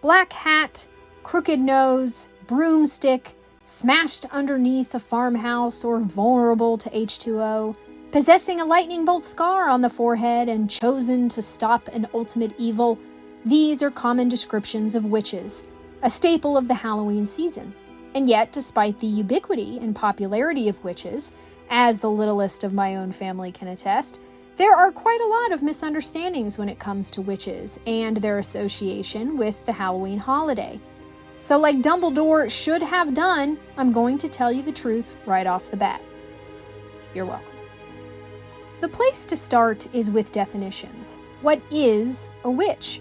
Black hat, crooked nose, broomstick, smashed underneath a farmhouse or vulnerable to H2O, possessing a lightning bolt scar on the forehead and chosen to stop an ultimate evil. These are common descriptions of witches, a staple of the Halloween season. And yet, despite the ubiquity and popularity of witches, as the littlest of my own family can attest, there are quite a lot of misunderstandings when it comes to witches and their association with the Halloween holiday. So like Dumbledore should have done, I'm going to tell you the truth right off the bat. You're welcome. The place to start is with definitions. What is a witch?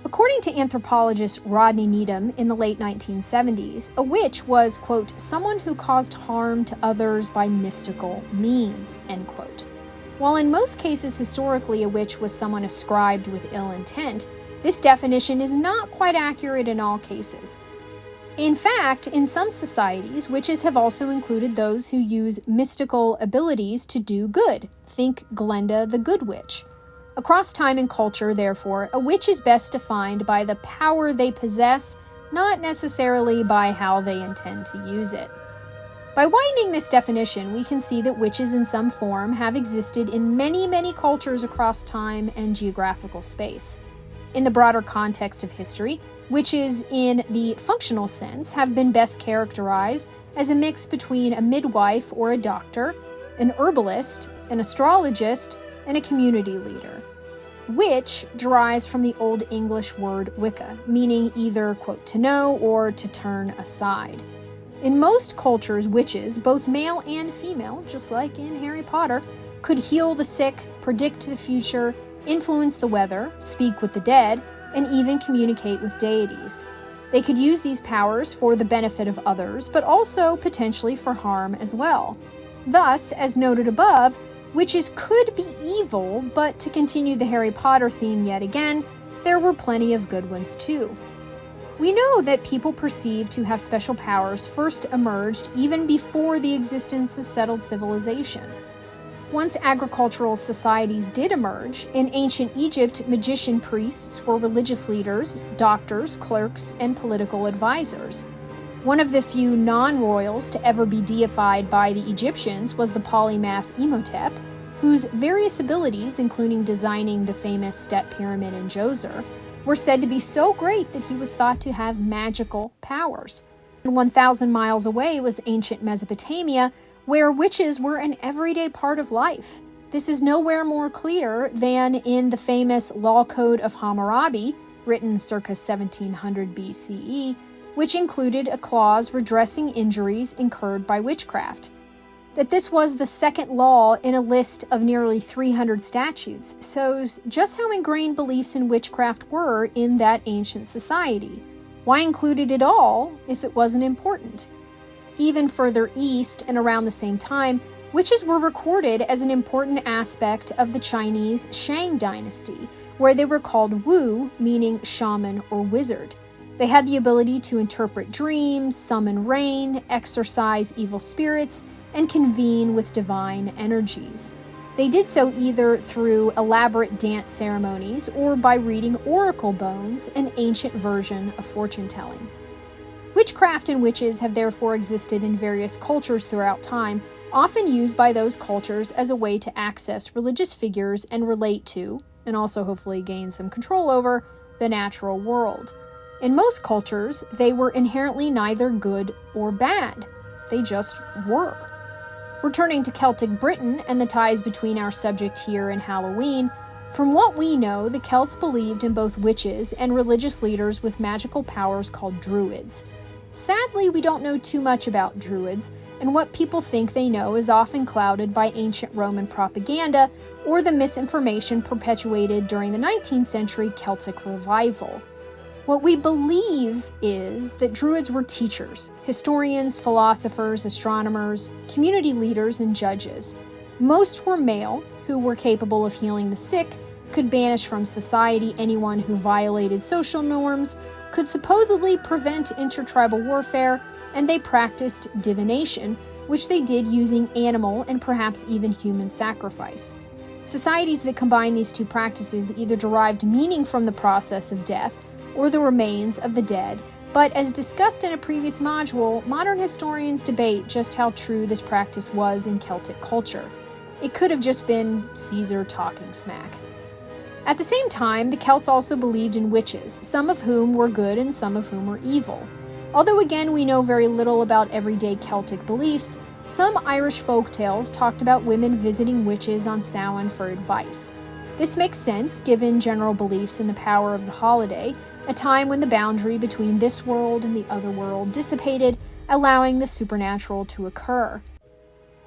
According to anthropologist Rodney Needham in the late 1970s, a witch was, quote, someone who caused harm to others by mystical means, end quote. While in most cases historically a witch was someone ascribed with ill intent, this definition is not quite accurate in all cases. In fact, in some societies, witches have also included those who use mystical abilities to do good. Think Glenda the Good Witch. Across time and culture, therefore, a witch is best defined by the power they possess, not necessarily by how they intend to use it. By winding this definition, we can see that witches in some form have existed in many, many cultures across time and geographical space. In the broader context of history, witches in the functional sense have been best characterized as a mix between a midwife or a doctor, an herbalist, an astrologist, and a community leader. Witch derives from the Old English word Wicca, meaning either, quote, to know or to turn aside. In most cultures, witches, both male and female, just like in Harry Potter, could heal the sick, predict the future, influence the weather, speak with the dead, and even communicate with deities. They could use these powers for the benefit of others, but also potentially for harm as well. Thus, as noted above, witches could be evil, but to continue the Harry Potter theme yet again, there were plenty of good ones too. We know that people perceived to have special powers first emerged even before the existence of settled civilization. Once agricultural societies did emerge, in ancient Egypt, magician priests were religious leaders, doctors, clerks, and political advisors. One of the few non-royals to ever be deified by the Egyptians was the polymath Imhotep, whose various abilities, including designing the famous step pyramid in Djoser, were said to be so great that he was thought to have magical powers. 1,000 miles away was ancient Mesopotamia, where witches were an everyday part of life. This is nowhere more clear than in the famous Law Code of Hammurabi, written circa 1700 BCE, which included a clause redressing injuries incurred by witchcraft. That this was the second law in a list of nearly 300 statutes shows just how ingrained beliefs in witchcraft were in that ancient society. Why include it at all if it wasn't important? Even further east and around the same time, witches were recorded as an important aspect of the Chinese Shang dynasty, where they were called Wu, meaning shaman or wizard. They had the ability to interpret dreams, summon rain, exorcise evil spirits, and convene with divine energies. They did so either through elaborate dance ceremonies or by reading oracle bones, an ancient version of fortune-telling. Witchcraft and witches have therefore existed in various cultures throughout time, often used by those cultures as a way to access religious figures and relate to, and also hopefully gain some control over, the natural world. In most cultures, they were inherently neither good or bad. They just were. Returning to Celtic Britain and the ties between our subject here and Halloween, from what we know, the Celts believed in both witches and religious leaders with magical powers called druids. Sadly, we don't know too much about druids, and what people think they know is often clouded by ancient Roman propaganda or the misinformation perpetuated during the 19th century Celtic revival. What we believe is that druids were teachers, historians, philosophers, astronomers, community leaders, and judges. Most were male, who were capable of healing the sick, could banish from society anyone who violated social norms, could supposedly prevent intertribal warfare, and they practiced divination, which they did using animal and perhaps even human sacrifice. Societies that combined these two practices either derived meaning from the process of death or the remains of the dead, but as discussed in a previous module, modern historians debate just how true this practice was in Celtic culture. It could have just been Caesar talking smack. At the same time, the Celts also believed in witches, some of whom were good and some of whom were evil. Although again we know very little about everyday Celtic beliefs, some Irish folktales talked about women visiting witches on Samhain for advice. This makes sense given general beliefs in the power of the holiday, a time when the boundary between this world and the other world dissipated, allowing the supernatural to occur.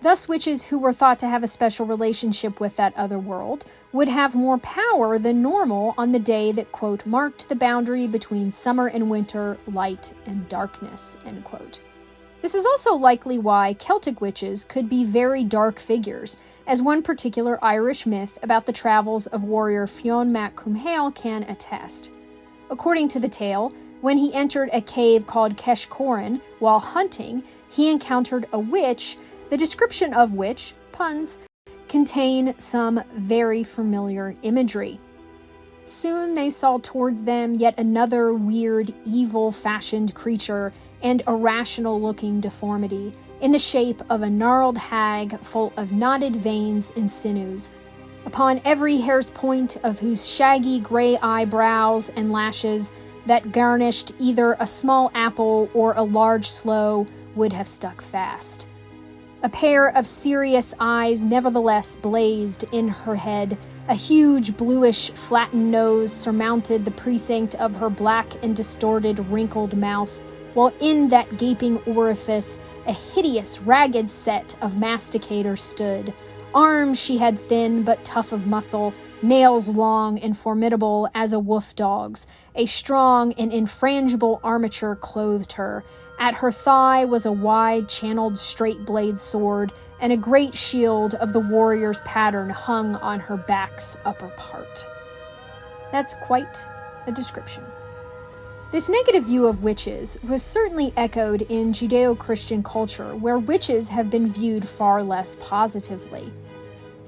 Thus, witches who were thought to have a special relationship with that other world would have more power than normal on the day that, quote, marked the boundary between summer and winter, light and darkness, end quote. This is also likely why Celtic witches could be very dark figures, as one particular Irish myth about the travels of warrior Fionn mac Cumhaill can attest. According to the tale, when he entered a cave called Cesh Corin while hunting, he encountered a witch, the description of which, puns, contain some very familiar imagery. Soon they saw towards them yet another weird, evil-fashioned creature and irrational-looking deformity, in the shape of a gnarled hag full of knotted veins and sinews, upon every hair's point of whose shaggy gray eyebrows and lashes that garnished either a small apple or a large sloe would have stuck fast. A pair of serious eyes nevertheless blazed in her head. A huge bluish flattened nose surmounted the precinct of her black and distorted wrinkled mouth, while in that gaping orifice a hideous ragged set of masticators stood. Arms she had thin but tough of muscle, nails long and formidable as a wolf dog's. A strong and infrangible armature clothed her. At her thigh was a wide-channeled straight-blade sword, and a great shield of the warrior's pattern hung on her back's upper part. That's quite a description. This negative view of witches was certainly echoed in Judeo-Christian culture, where witches have been viewed far less positively.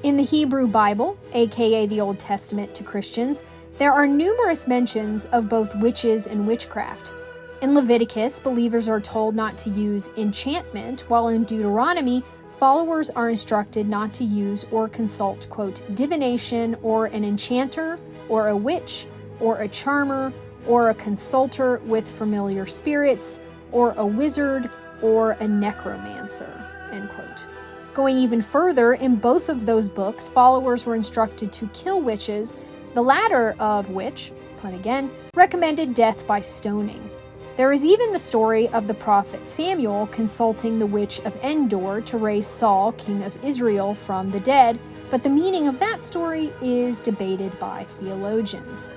In the Hebrew Bible, aka the Old Testament to Christians, there are numerous mentions of both witches and witchcraft. In Leviticus, believers are told not to use enchantment, while in Deuteronomy, followers are instructed not to use or consult, quote, divination or an enchanter or a witch or a charmer or a consulter with familiar spirits or a wizard or a necromancer, end quote. Going even further, in both of those books, followers were instructed to kill witches, the latter of which, pun again, recommended death by stoning. There is even the story of the prophet Samuel consulting the witch of Endor to raise Saul, king of Israel, from the dead, but the meaning of that story is debated by theologians.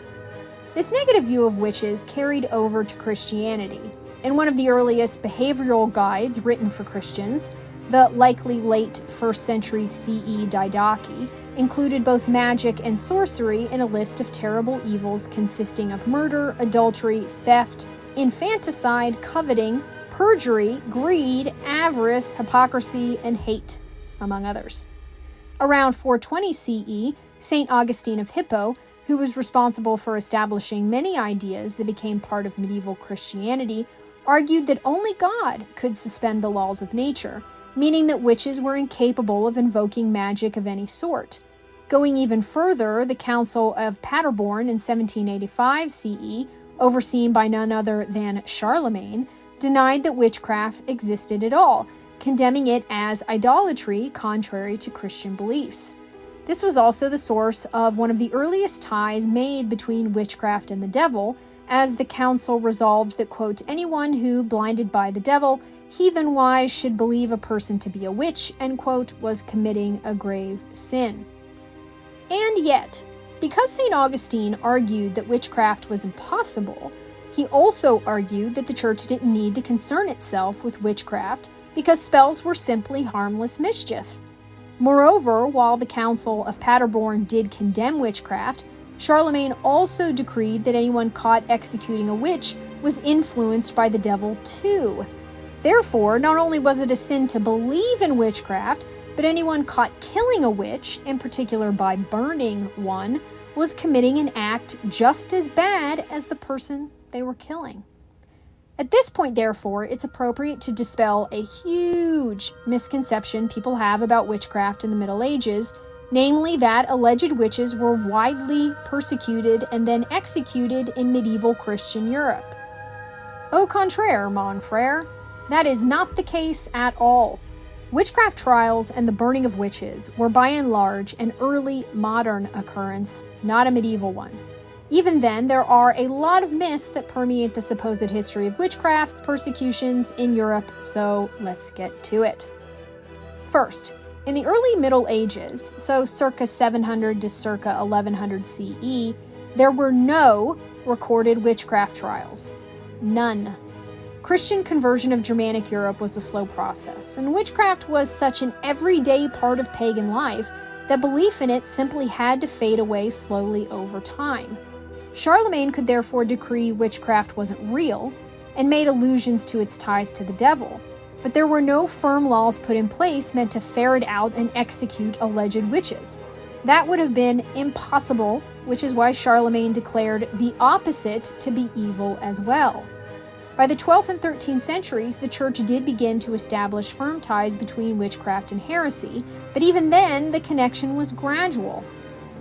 This negative view of witches carried over to Christianity. In one of the earliest behavioral guides written for Christians, the likely late 1st century CE Didache included both magic and sorcery in a list of terrible evils consisting of murder, adultery, theft, infanticide, coveting, perjury, greed, avarice, hypocrisy, and hate, among others. Around 420 CE, St. Augustine of Hippo, who was responsible for establishing many ideas that became part of medieval Christianity, argued that only God could suspend the laws of nature, meaning that witches were incapable of invoking magic of any sort. Going even further, the Council of Paderborn in 1785 CE, overseen by none other than Charlemagne, denied that witchcraft existed at all, condemning it as idolatry contrary to Christian beliefs. This was also the source of one of the earliest ties made between witchcraft and the devil, as the council resolved that, quote, anyone who, blinded by the devil, heathen-wise should believe a person to be a witch, end quote, was committing a grave sin. And yet, because St. Augustine argued that witchcraft was impossible, he also argued that the church didn't need to concern itself with witchcraft because spells were simply harmless mischief. Moreover, while the Council of Paderborn did condemn witchcraft, Charlemagne also decreed that anyone caught executing a witch was influenced by the devil too. Therefore, not only was it a sin to believe in witchcraft, but anyone caught killing a witch, in particular by burning one, was committing an act just as bad as the person they were killing. At this point, therefore, it's appropriate to dispel a huge misconception people have about witchcraft in the Middle Ages, namely that alleged witches were widely persecuted and then executed in medieval Christian Europe. Au contraire, mon frère, that is not the case at all. Witchcraft trials and the burning of witches were by and large an early modern occurrence, not a medieval one. Even then, there are a lot of myths that permeate the supposed history of witchcraft persecutions in Europe, so let's get to it. First, in the early Middle Ages, so circa 700 to circa 1100 CE, there were no recorded witchcraft trials. None. Christian conversion of Germanic Europe was a slow process, and witchcraft was such an everyday part of pagan life that belief in it simply had to fade away slowly over time. Charlemagne could therefore decree witchcraft wasn't real and made allusions to its ties to the devil, but there were no firm laws put in place meant to ferret out and execute alleged witches. That would have been impossible, which is why Charlemagne declared the opposite to be evil as well. By the 12th and 13th centuries, the church did begin to establish firm ties between witchcraft and heresy, but even then, the connection was gradual.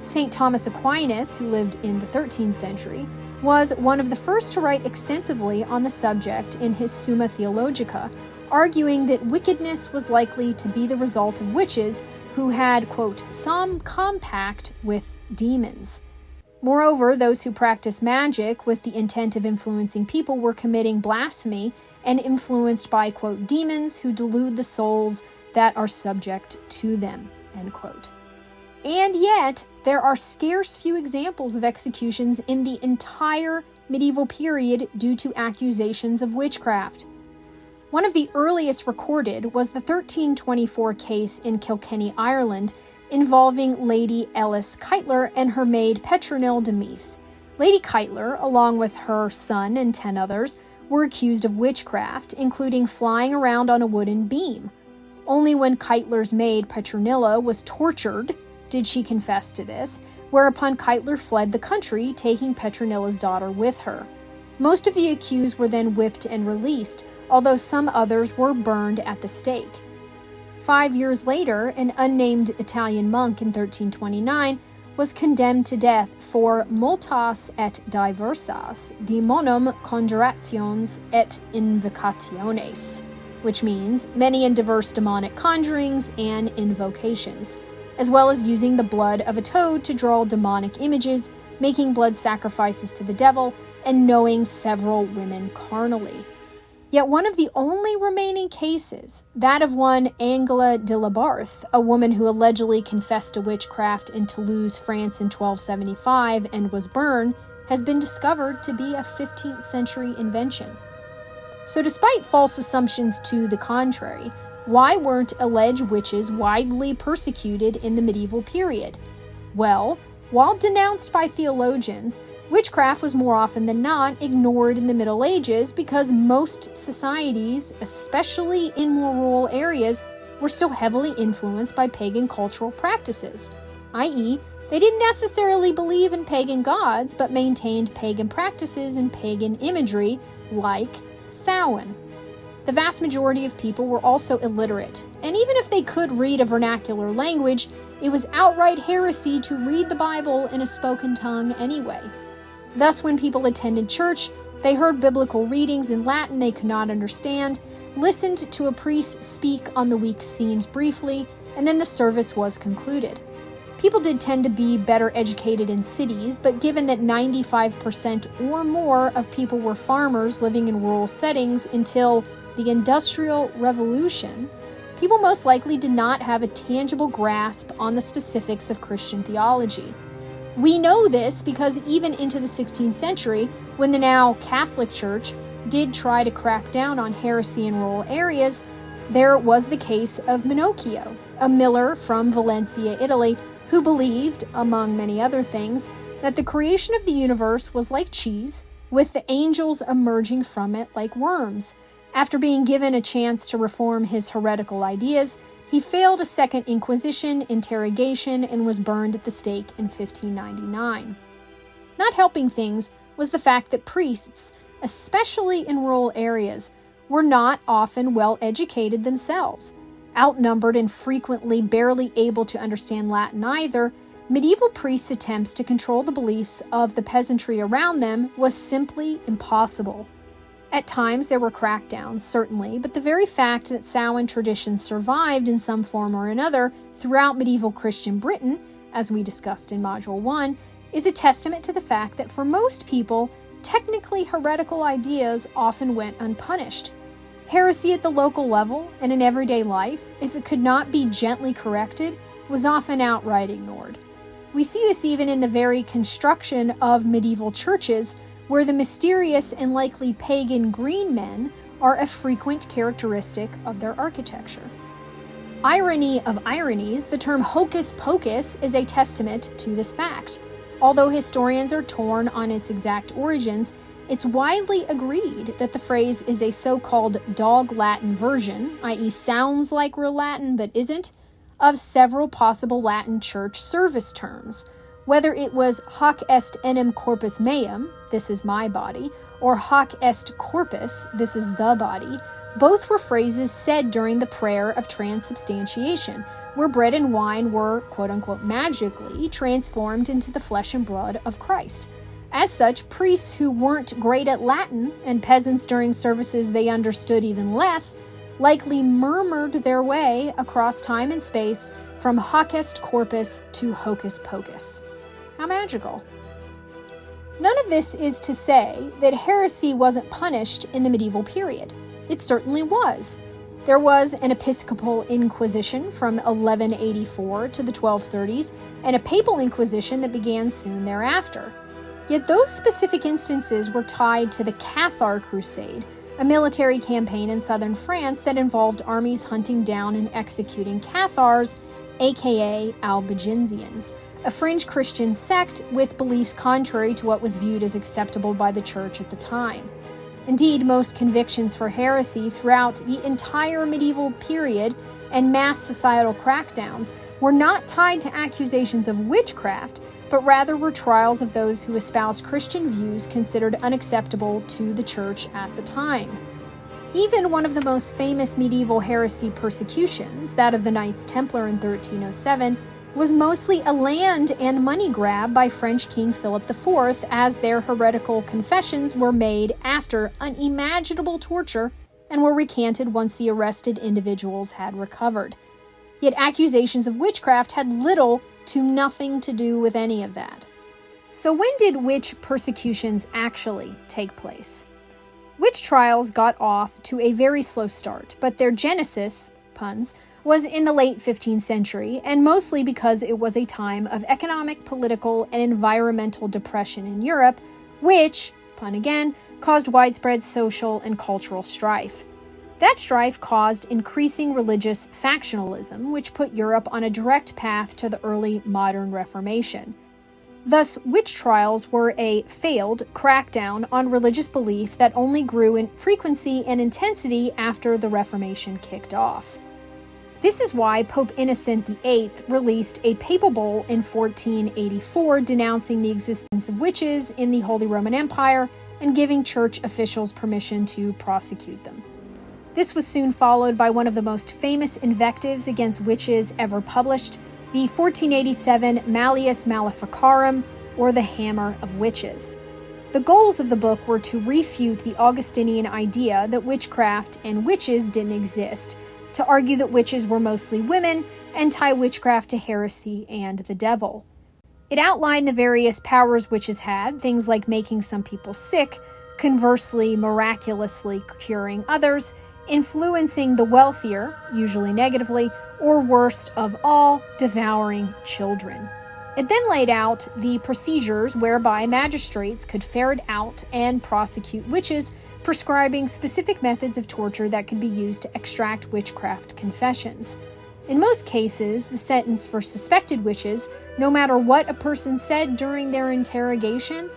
St. Thomas Aquinas, who lived in the 13th century, was one of the first to write extensively on the subject in his Summa Theologica, arguing that wickedness was likely to be the result of witches who had, quote, some compact with demons. Moreover, those who practice magic with the intent of influencing people were committing blasphemy and influenced by, quote, demons who delude the souls that are subject to them, end quote. And yet, there are scarce few examples of executions in the entire medieval period due to accusations of witchcraft. One of the earliest recorded was the 1324 case in Kilkenny, Ireland, involving Lady Ellis Keitler and her maid Petronille de Meath. Lady Keitler, along with her son and 10 others, were accused of witchcraft, including flying around on a wooden beam. Only when Keitler's maid Petronilla was tortured did she confess to this, whereupon Keitler fled the country, taking Petronilla's daughter with her. Most of the accused were then whipped and released, although some others were burned at the stake. 5 years later, an unnamed Italian monk in 1329 was condemned to death for multas et diversas demonum conjurationes et invocationes, which means many and diverse demonic conjurings and invocations, as well as using the blood of a toad to draw demonic images, making blood sacrifices to the devil, and knowing several women carnally. Yet one of the only remaining cases, that of one Angela de la Barthe, a woman who allegedly confessed to witchcraft in Toulouse, France in 1275 and was burned, has been discovered to be a 15th century invention. So despite false assumptions to the contrary, why weren't alleged witches widely persecuted in the medieval period? Well, while denounced by theologians, witchcraft was more often than not ignored in the Middle Ages because most societies, especially in more rural areas, were still heavily influenced by pagan cultural practices, i.e., they didn't necessarily believe in pagan gods, but maintained pagan practices and pagan imagery, like Samhain. The vast majority of people were also illiterate, and even if they could read a vernacular language, it was outright heresy to read the Bible in a spoken tongue anyway. Thus, when people attended church, they heard biblical readings in Latin they could not understand, listened to a priest speak on the week's themes briefly, and then the service was concluded. People did tend to be better educated in cities, but given that 95% or more of people were farmers living in rural settings until the Industrial Revolution, people most likely did not have a tangible grasp on the specifics of Christian theology. We know this because even into the 16th century, when the now Catholic Church did try to crack down on heresy in rural areas, there was the case of Minocchio, a miller from Valencia, Italy, who believed, among many other things, that the creation of the universe was like cheese, with the angels emerging from it like worms. After being given a chance to reform his heretical ideas, he failed a second Inquisition interrogation and was burned at the stake in 1599. Not helping things was the fact that priests, especially in rural areas, were not often well educated themselves. Outnumbered and frequently barely able to understand Latin either, medieval priests' attempts to control the beliefs of the peasantry around them was simply impossible. At times there were crackdowns, certainly, but the very fact that Samhain traditions survived in some form or another throughout medieval Christian Britain, as we discussed in Module 1, is a testament to the fact that for most people, technically heretical ideas often went unpunished. Heresy at the local level and in everyday life, if it could not be gently corrected, was often outright ignored. We see this even in the very construction of medieval churches, where the mysterious and likely pagan green men are a frequent characteristic of their architecture. Irony of ironies, the term hocus pocus is a testament to this fact. Although historians are torn on its exact origins, it's widely agreed that the phrase is a so-called dog Latin version, i.e. sounds like real Latin but isn't, of several possible Latin church service terms. Whether it was hoc est enim corpus meum, this is my body, or hoc est corpus, this is the body, both were phrases said during the prayer of transubstantiation, where bread and wine were, quote-unquote, magically transformed into the flesh and blood of Christ. As such, priests who weren't great at Latin, and peasants during services they understood even less, likely murmured their way across time and space from hoc est corpus to hocus pocus. How magical. None of this is to say that heresy wasn't punished in the medieval period. It certainly was. There was an episcopal inquisition from 1184 to the 1230s, and a papal inquisition that began soon thereafter. Yet those specific instances were tied to the Cathar Crusade, a military campaign in southern France that involved armies hunting down and executing Cathars, aka Albigensians, a fringe Christian sect with beliefs contrary to what was viewed as acceptable by the church at the time. Indeed, most convictions for heresy throughout the entire medieval period and mass societal crackdowns were not tied to accusations of witchcraft, but rather were trials of those who espoused Christian views considered unacceptable to the church at the time. Even one of the most famous medieval heresy persecutions, that of the Knights Templar in 1307, was mostly a land and money grab by French King Philip IV, as their heretical confessions were made after unimaginable torture and were recanted once the arrested individuals had recovered. Yet accusations of witchcraft had little to nothing to do with any of that. So when did witch persecutions actually take place? Witch trials got off to a very slow start, but their genesis, puns, was in the late 15th century, and mostly because it was a time of economic, political, and environmental depression in Europe, which, pun again, caused widespread social and cultural strife. That strife caused increasing religious factionalism, which put Europe on a direct path to the early modern Reformation. Thus, witch trials were a failed crackdown on religious belief that only grew in frequency and intensity after the Reformation kicked off. This is why Pope Innocent VIII released a papal bull in 1484 denouncing the existence of witches in the Holy Roman Empire and giving church officials permission to prosecute them. This was soon followed by one of the most famous invectives against witches ever published, the 1487 Malleus Maleficarum, or the Hammer of Witches. The goals of the book were to refute the Augustinian idea that witchcraft and witches didn't exist, to argue that witches were mostly women, and tie witchcraft to heresy and the devil. It outlined the various powers witches had, things like making some people sick, conversely miraculously curing others, influencing the wealthier, usually negatively, or worst of all, devouring children. It then laid out the procedures whereby magistrates could ferret out and prosecute witches, prescribing specific methods of torture that could be used to extract witchcraft confessions. In most cases, the sentence for suspected witches, no matter what a person said during their interrogation,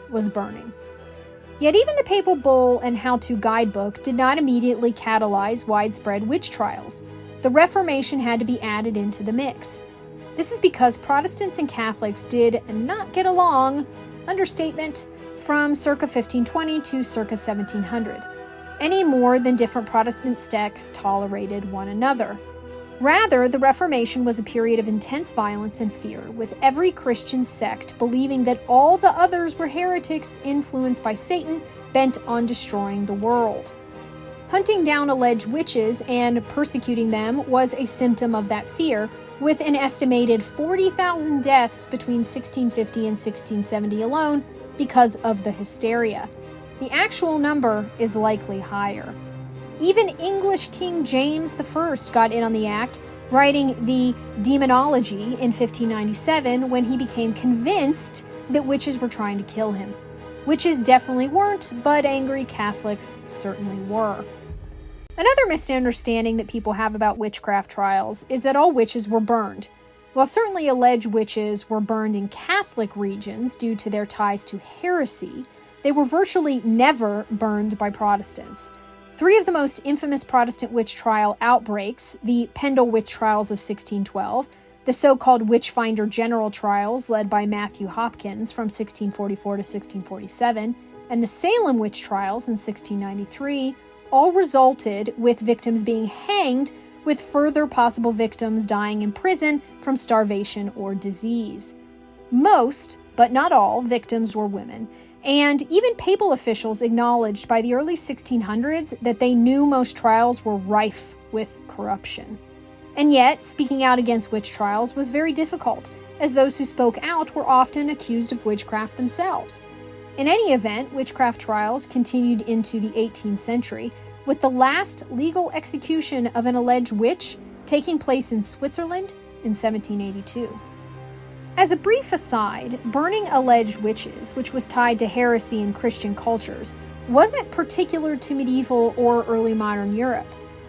was burning. Yet even the papal bull and how-to guidebook did not immediately catalyze widespread witch trials. The Reformation had to be added into the mix. This is because Protestants and Catholics did not get along, understatement, from circa 1520 to circa 1700, any more than different Protestant sects tolerated one another. Rather, the Reformation was a period of intense violence and fear, with every Christian sect believing that all the others were heretics influenced by Satan, bent on destroying the world. Hunting down alleged witches and persecuting them was a symptom of that fear, with an estimated 40,000 deaths between 1650 and 1670 alone because of the hysteria. The actual number is likely higher. Even English King James I got in on the act, writing the Demonology in 1597 when he became convinced that witches were trying to kill him. Witches definitely weren't, but angry Catholics certainly were. Another misunderstanding that people have about witchcraft trials is that all witches were burned. While certainly alleged witches were burned in Catholic regions due to their ties to heresy, they were virtually never burned by Protestants. Three of the most infamous Protestant witch trial outbreaks, the Pendle witch trials of 1612, the so-called Witchfinder General trials led by Matthew Hopkins from 1644 to 1647, and the Salem witch trials in 1693, all resulted with victims being hanged, with further possible victims dying in prison from starvation or disease. Most, but not all, victims were women, and even papal officials acknowledged by the early 1600s that they knew most trials were rife with corruption. And yet, speaking out against witch trials was very difficult, as those who spoke out were often accused of witchcraft themselves. In any event, witchcraft trials continued into the 18th century, with the last legal execution of an alleged witch taking place in Switzerland in 1782. As a brief aside, burning alleged witches, which was tied to heresy in Christian cultures, wasn't particular to medieval or early modern Europe.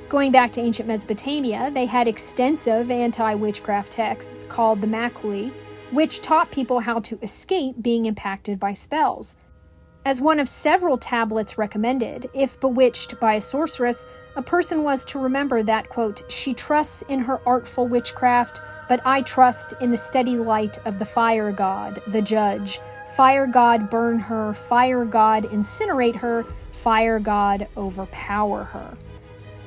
Going back to ancient Mesopotamia, they had extensive anti-witchcraft texts called the Maculi, which taught people how to escape being impacted by spells. As one of several tablets recommended, if bewitched by a sorceress, a person was to remember that, quote, "She trusts in her artful witchcraft, but I trust in the steady light of the fire god, the judge. Fire god burn her, fire god incinerate her, fire god overpower her."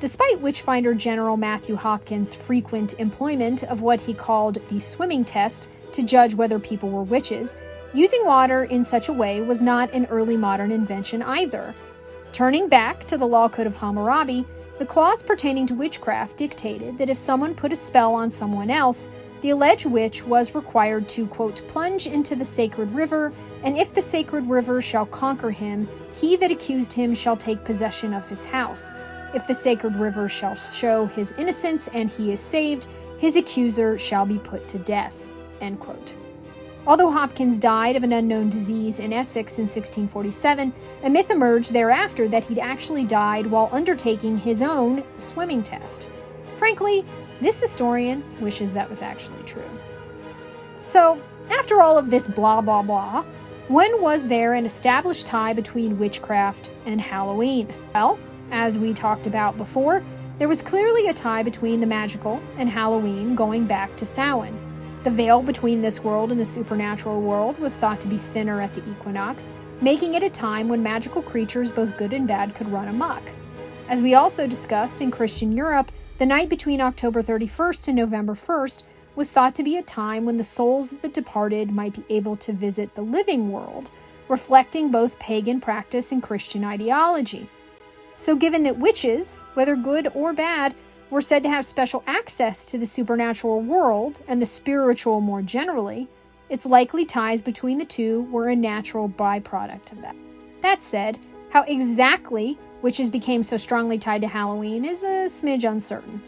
Despite Witchfinder General Matthew Hopkins' frequent employment of what he called the swimming test to judge whether people were witches, using water in such a way was not an early modern invention either. Turning back to the Law Code of Hammurabi, the clause pertaining to witchcraft dictated that if someone put a spell on someone else, the alleged witch was required to, quote, "plunge into the sacred river, and if the sacred river shall conquer him, he that accused him shall take possession of his house. If the sacred river shall show his innocence and he is saved, his accuser shall be put to death," end quote. Although Hopkins died of an unknown disease in Essex in 1647, a myth emerged thereafter that he'd actually died while undertaking his own swimming test. Frankly, this historian wishes that was actually true. So, after all of this blah blah blah, when was there an established tie between witchcraft and Halloween? Well, as we talked about before, there was clearly a tie between the magical and Halloween going back to Samhain. The veil between this world and the supernatural world was thought to be thinner at the equinox, making it a time when magical creatures, both good and bad, could run amok. As we also discussed in Christian Europe, the night between October 31st and November 1st was thought to be a time when the souls of the departed might be able to visit the living world, reflecting both pagan practice and Christian ideology. So given that witches, whether good or bad, were said to have special access to the supernatural world and the spiritual more generally, it's likely ties between the two were a natural byproduct of that. That said, how exactly witches became so strongly tied to Halloween is a smidge uncertain.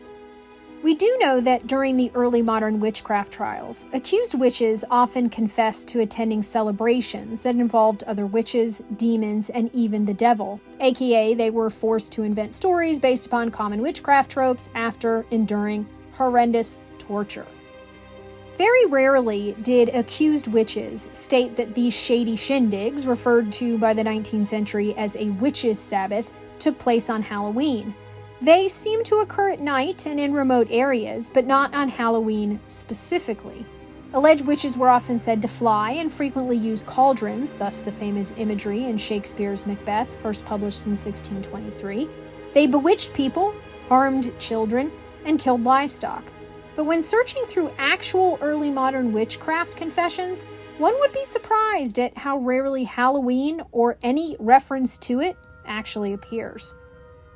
We do know that during the early modern witchcraft trials, accused witches often confessed to attending celebrations that involved other witches, demons, and even the devil, aka they were forced to invent stories based upon common witchcraft tropes after enduring horrendous torture. Very rarely did accused witches state that these shady shindigs, referred to by the 19th century as a witches' Sabbath, took place on Halloween. They seem to occur at night and in remote areas, but not on Halloween specifically. Alleged witches were often said to fly and frequently use cauldrons, thus the famous imagery in Shakespeare's Macbeth, first published in 1623. They bewitched people, harmed children, and killed livestock. But when searching through actual early modern witchcraft confessions, one would be surprised at how rarely Halloween or any reference to it actually appears.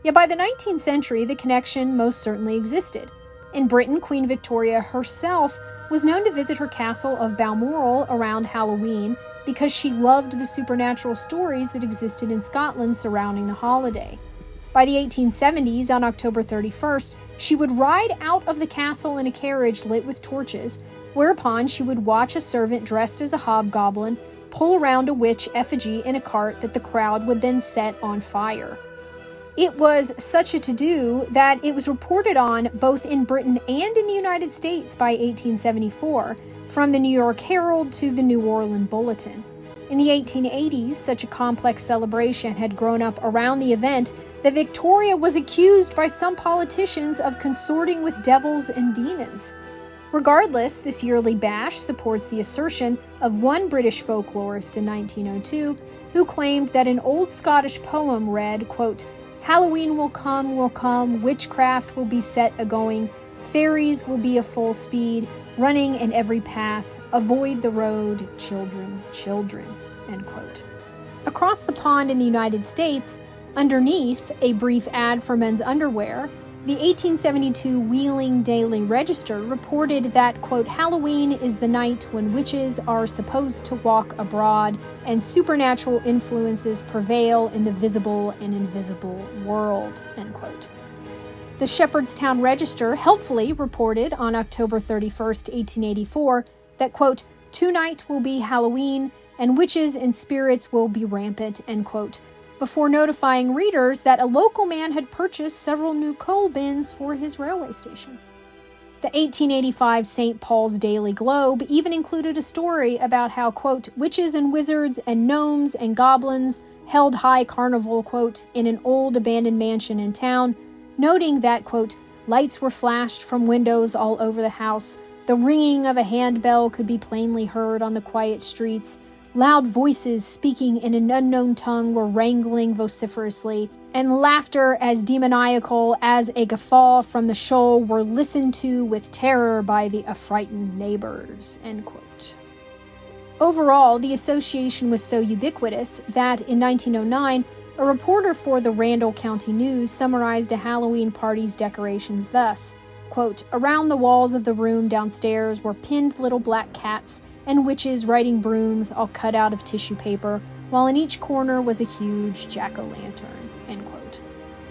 Yet by the 19th century, the connection most certainly existed. In Britain, Queen Victoria herself was known to visit her castle of Balmoral around Halloween because she loved the supernatural stories that existed in Scotland surrounding the holiday. By the 1870s, on October 31st, she would ride out of the castle in a carriage lit with torches, whereupon she would watch a servant dressed as a hobgoblin pull around a witch effigy in a cart that the crowd would then set on fire. It was such a to-do that it was reported on both in Britain and in the United States by 1874, from the New York Herald to the New Orleans Bulletin. In the 1880s, such a complex celebration had grown up around the event that Victoria was accused by some politicians of consorting with devils and demons. Regardless, this yearly bash supports the assertion of one British folklorist in 1902 who claimed that an old Scottish poem read, quote, "Halloween will come, witchcraft will be set a-going, fairies will be a full speed, running in every pass, avoid the road, children, children," end quote. Across the pond in the United States, underneath a brief ad for men's underwear, the 1872 Wheeling Daily Register reported that, quote, "Halloween is the night when witches are supposed to walk abroad and supernatural influences prevail in the visible and invisible world," end quote. The Shepherdstown Register helpfully reported on October 31st, 1884, that, quote, "Tonight will be Halloween and witches and spirits will be rampant," end quote, before notifying readers that a local man had purchased several new coal bins for his railway station. The 1885 St. Paul's Daily Globe even included a story about how, quote, "witches and wizards and gnomes and goblins held high carnival," quote, "in an old abandoned mansion in town," noting that, quote, "lights were flashed from windows all over the house, the ringing of a handbell could be plainly heard on the quiet streets, loud voices speaking in an unknown tongue were wrangling vociferously, and laughter as demoniacal as a guffaw from the shoal were listened to with terror by the affrighted neighbors," end quote. Overall, the association was so ubiquitous that in 1909, a reporter for the Randall County News summarized a Halloween party's decorations thus, quote, "Around the walls of the room downstairs were pinned little black cats and witches riding brooms all cut out of tissue paper, while in each corner was a huge jack-o'-lantern," end quote.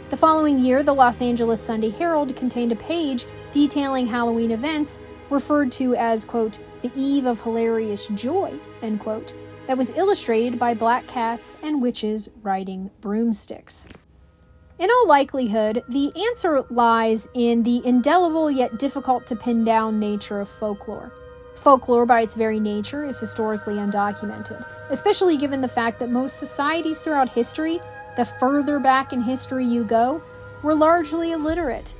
The following year, the Los Angeles Sunday Herald contained a page detailing Halloween events referred to as, quote, "the eve of hilarious joy," end quote, that was illustrated by black cats and witches riding broomsticks. In all likelihood, the answer lies in the indelible yet difficult to pin down nature of folklore. Folklore, by its very nature, is historically undocumented, especially given the fact that most societies throughout history, the further back in history you go, were largely illiterate.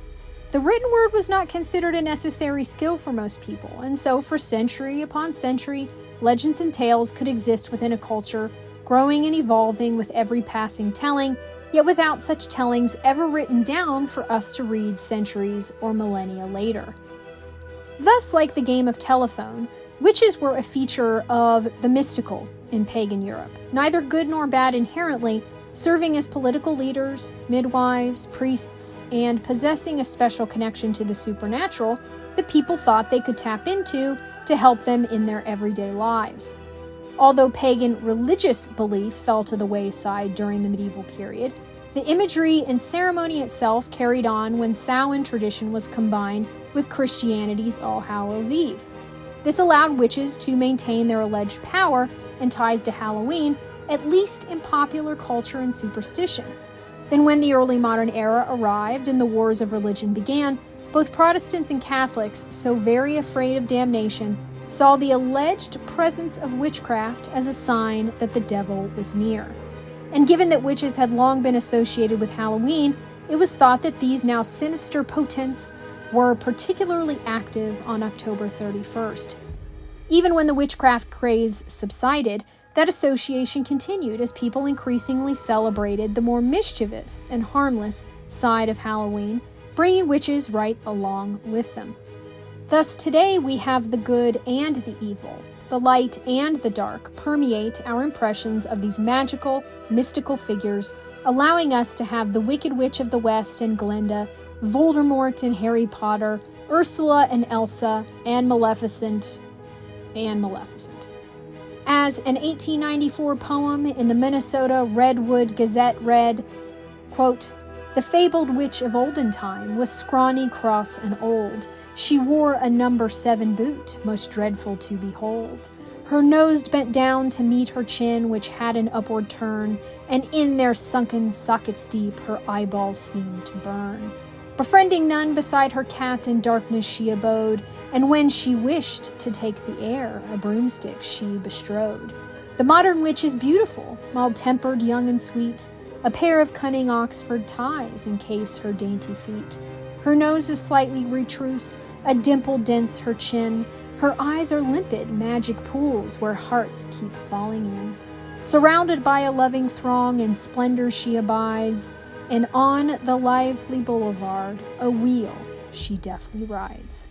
The written word was not considered a necessary skill for most people, and so for century upon century, legends and tales could exist within a culture, growing and evolving with every passing telling, yet without such tellings ever written down for us to read centuries or millennia later. Thus, like the game of telephone, witches were a feature of the mystical in pagan Europe, neither good nor bad inherently, serving as political leaders, midwives, priests, and possessing a special connection to the supernatural that people thought they could tap into to help them in their everyday lives. Although pagan religious belief fell to the wayside during the medieval period, the imagery and ceremony itself carried on when Samhain tradition was combined with Christianity's All Hallows' Eve. This allowed witches to maintain their alleged power and ties to Halloween, at least in popular culture and superstition. Then when the early modern era arrived and the wars of religion began, both Protestants and Catholics, so very afraid of damnation, saw the alleged presence of witchcraft as a sign that the devil was near. And given that witches had long been associated with Halloween, it was thought that these now sinister potents were particularly active on October 31st. Even when the witchcraft craze subsided, that association continued as people increasingly celebrated the more mischievous and harmless side of Halloween, bringing witches right along with them. Thus, today we have the good and the evil, the light and the dark permeate our impressions of these magical, mystical figures, allowing us to have the Wicked Witch of the West and Glinda, Voldemort and Harry Potter, Ursula and Elsa, and Maleficent. As an 1894 poem in the Minnesota Redwood Gazette read, quote, "The fabled witch of olden time was scrawny, cross, and old. She wore a number 7 boot, most dreadful to behold. Her nose bent down to meet her chin, which had an upward turn, and in their sunken sockets deep her eyeballs seemed to burn. Befriending none beside her cat in darkness she abode, and when she wished to take the air, a broomstick she bestrode. The modern witch is beautiful, mild-tempered, young and sweet, a pair of cunning Oxford ties encase her dainty feet. Her nose is slightly retrousse, a dimple dents her chin. Her eyes are limpid, magic pools where hearts keep falling in. Surrounded by a loving throng, in splendor she abides, and on the lively boulevard, a wheel she deftly rides."